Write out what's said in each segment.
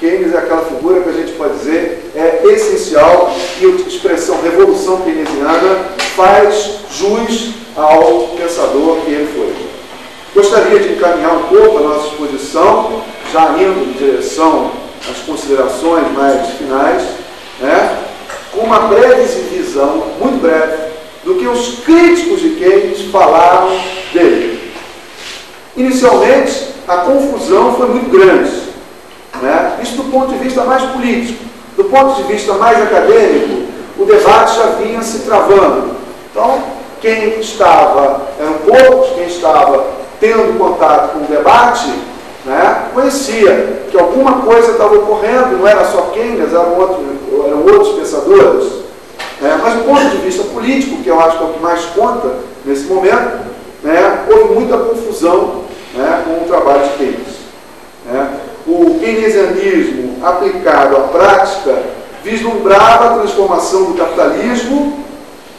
Keynes é aquela figura que a gente pode dizer é essencial e a expressão revolução keynesiana faz jus ao pensador que ele foi. Gostaria de encaminhar um pouco a nossa exposição, já indo em direção às considerações mais finais, né, com uma breve visão, muito breve, do que os críticos de Keynes falaram dele. Inicialmente, a confusão foi muito grande, né? Isso do ponto de vista mais político. Do ponto de vista mais acadêmico, o debate já vinha se travando. Então, quem estava, eram poucos, quem estava tendo contato com o debate, né, conhecia que alguma coisa estava ocorrendo, não era só Keynes, eram outros pensadores. Mas do ponto de vista político, que eu acho que é o que mais conta nesse momento, né, houve muita confusão, né, com o trabalho de Keynes. O keynesianismo aplicado à prática vislumbrava a transformação do capitalismo,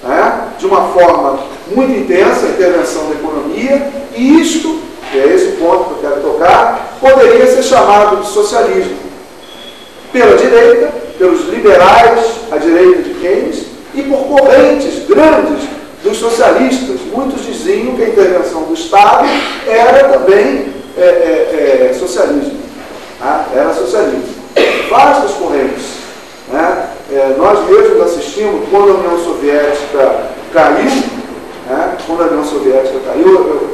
né, de uma forma muito intensa, a intervenção da economia, e isto, que é esse ponto que eu quero tocar, poderia ser chamado de socialismo. Pela direita, pelos liberais, a direita de Keynes, e por correntes grandes dos socialistas. Muitos diziam que a intervenção do Estado era também socialismo. Era socialismo. Vastas correntes. Né? Nós mesmos assistimos, quando a União Soviética caiu, né? Quando a União Soviética caiu,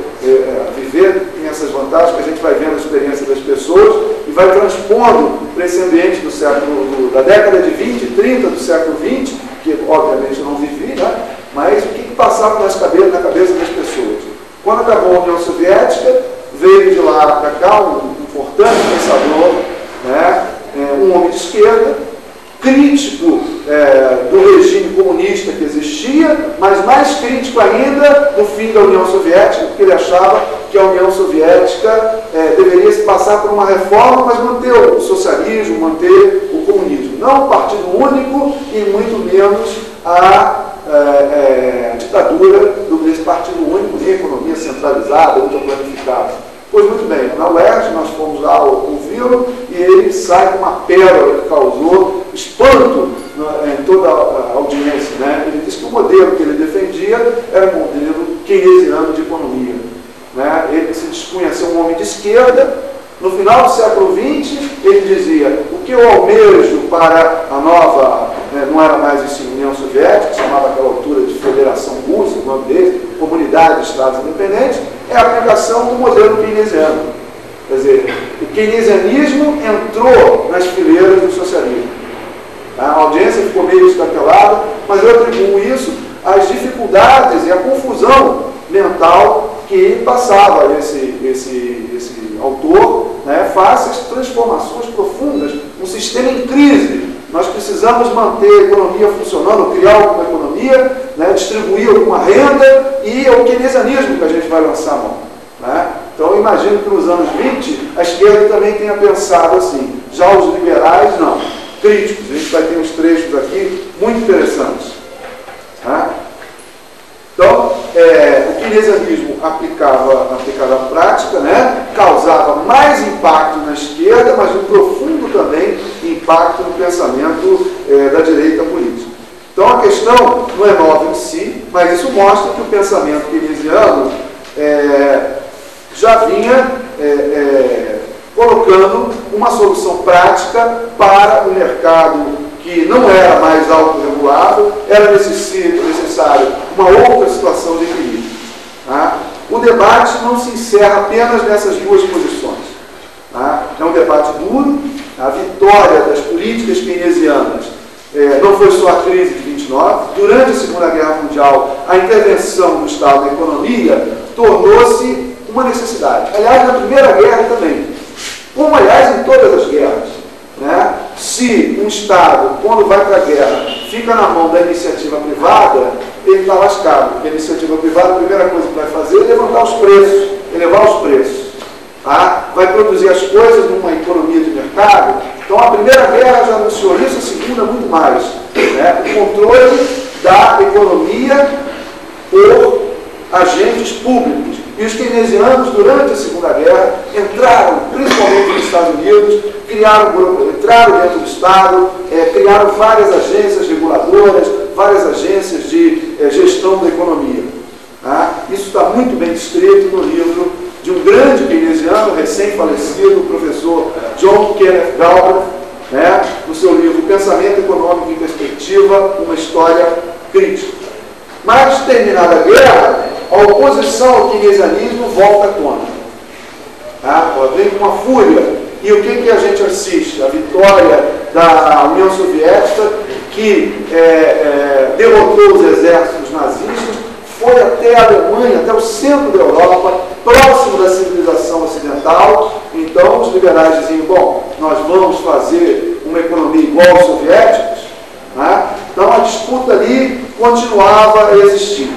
viver tem essas vantagens que a gente vai vendo a experiência das pessoas e vai transpondo para esse ambiente do século, da década de 20 e 30 do século 20, que obviamente eu não vivi, né? Mas o que passava na cabeça das pessoas? Quando acabou a União Soviética, veio de lá para cá um importante pensador, né? Um homem de esquerda, crítico do regime comunista que existia, mas mais crítico ainda do fim da União Soviética, porque ele achava que a União Soviética deveria se passar por uma reforma, mas manter o socialismo, manter o comunismo. Não o partido único e muito menos a ditadura desse partido único, nem a economia centralizada, muito planificada. Pois muito bem, na UERJ nós fomos lá ouvi-lo e ele sai com uma pérola que causou espanto em toda a audiência. Né? Ele disse que o modelo que ele defendia era um modelo keynesiano de economia. Né? Ele se dispunha a ser um homem de esquerda. No final do século XX, ele dizia: o que eu almejo para a nova, não era mais isso, União Soviética, chamava aquela altura de Federação Russa, o nome dele, Comunidade de Estados Independentes, é a aplicação do modelo keynesiano. Quer dizer, o keynesianismo entrou nas fileiras do socialismo. A audiência ficou meio escapelada, mas eu atribuo isso às dificuldades e à confusão mental que passava esse autor, né, face às transformações profundas, um sistema em crise. Nós precisamos manter a economia funcionando, criar alguma economia, né, distribuir alguma renda, e é o keynesianismo que a gente vai lançar a mão. Né? Então, eu imagino que nos anos 20, a esquerda também tenha pensado assim. Já os liberais, não. Críticos. A gente vai ter uns trechos aqui muito interessantes. Tá? Então, o keynesianismo aplicado à prática, né, causava mais impacto na esquerda, mas um profundo também impacto no pensamento da direita política. Então, a questão não é nova em si, mas isso mostra que o pensamento keynesiano já vinha colocando uma solução prática para o mercado que não era mais autorregulado, era necessário uma outra situação de equilíbrio. Tá? O debate não se encerra apenas nessas duas posições. Tá? É um debate duro. A vitória das políticas keynesianas não foi só a crise de 29. Durante a Segunda Guerra Mundial, a intervenção do Estado na economia tornou-se uma necessidade. Aliás, na Primeira Guerra também. Como, aliás, em todas as guerras. Né? Se um Estado, quando vai para a guerra, fica na mão da iniciativa privada, ele está lascado, porque a iniciativa privada, a primeira coisa que vai fazer é levantar os preços, elevar os preços. Tá? Vai produzir as coisas numa economia de mercado. Então, a Primeira Guerra já anunciou isso, a Segunda muito mais. Né? O controle da economia por agentes públicos. E os keynesianos, durante a Segunda Guerra, entraram, principalmente nos Estados Unidos, entraram dentro do Estado, criaram várias agências reguladoras, várias agências de gestão da economia. Isso está muito bem descrito no livro de um grande keynesiano, recém-falecido, o professor John Kenneth Galbraith, no seu livro Pensamento Econômico em Perspectiva, uma História Crítica. Mas, terminada a guerra, a oposição ao keynesianismo volta à tona. Vem com uma fúria. E o que a gente assiste? A vitória da União Soviética, que derrotou os exércitos nazistas, foi até a Alemanha, até o centro da Europa, próximo da civilização ocidental. Então, os liberais diziam, bom, nós vamos fazer uma economia igual aos soviéticos. Então, a disputa ali continuava a existir.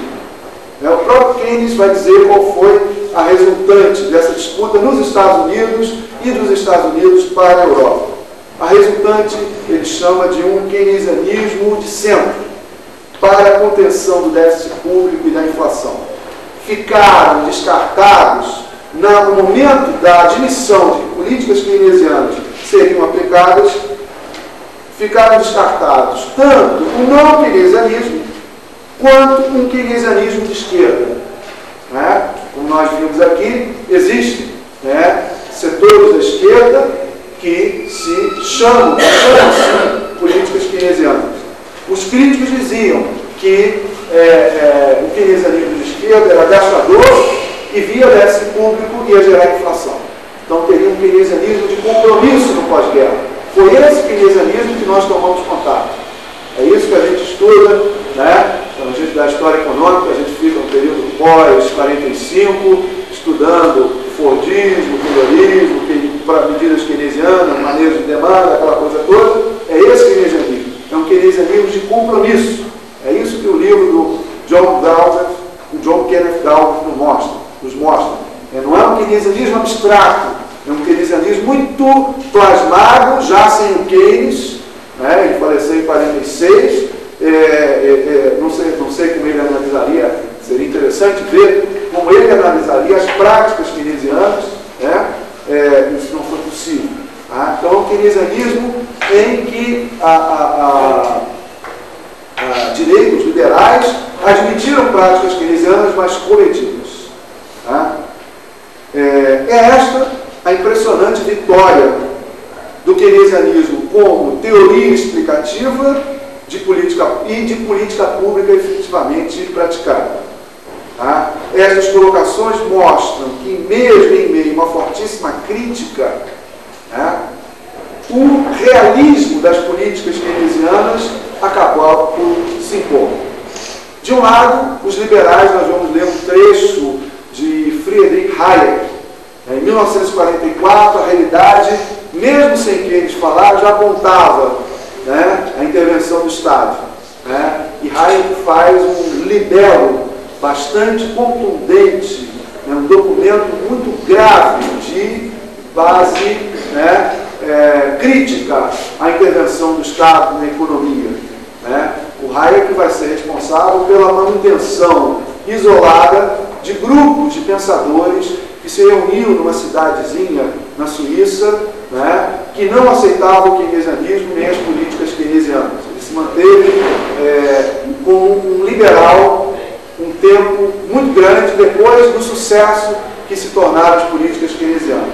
O próprio Keynes vai dizer qual foi a resultante dessa disputa nos Estados Unidos e dos Estados Unidos para a Europa. A resultante, ele chama de um keynesianismo de centro, para a contenção do déficit público e da inflação. Ficaram descartados, no momento da admissão de que políticas keynesianas seriam aplicadas, ficaram descartados tanto o não keynesianismo quanto um keynesianismo de esquerda. Como nós vimos aqui, existem setores da esquerda que se chamam políticas keynesianas. Os críticos diziam que o keynesianismo de esquerda era gastador e via déficit público ia gerar inflação. Então teria um keynesianismo de compromisso no pós-guerra. Foi esse keynesianismo que nós tomamos contato. É isso que a gente estuda, Quando a gente dá história econômica, a gente fica no período pós-45, estudando Fordismo, Taylorismo, para medidas keynesianas, maneiras de demanda, aquela coisa toda. É esse keynesianismo. É um keynesianismo de compromisso. É isso que o livro do John Kenneth Galbraith nos mostra. Não é um keynesianismo abstrato, é um keynesianismo muito plasmado, já sem o Keynes, ele faleceu em 46, não sei como ele analisaria, seria interessante ver como ele analisaria as práticas keynesianas, isso não foi possível. Então é um keynesianismo em que direitos liberais admitiram práticas keynesianas, mas coletivas. É esta a impressionante vitória do keynesianismo como teoria explicativa de política pública efetivamente praticada. Estas colocações mostram que, mesmo em meio a uma fortíssima crítica, o realismo das políticas keynesianas acabou por se impor. De um lado, os liberais, nós vamos ler um trecho de Friedrich Hayek. Em 1944, a realidade, mesmo sem Keynes falar, já apontava a intervenção do Estado. E Hayek faz um libelo bastante contundente, um documento muito grave de base crítica à intervenção do Estado na economia. O Hayek vai ser responsável pela manutenção isolada de grupos de pensadores que se reuniram numa cidadezinha na Suíça, que não aceitavam o keynesianismo nem as políticas keynesianas. Ele se manteve como um liberal um tempo muito grande depois do sucesso que se tornaram as políticas keynesianas.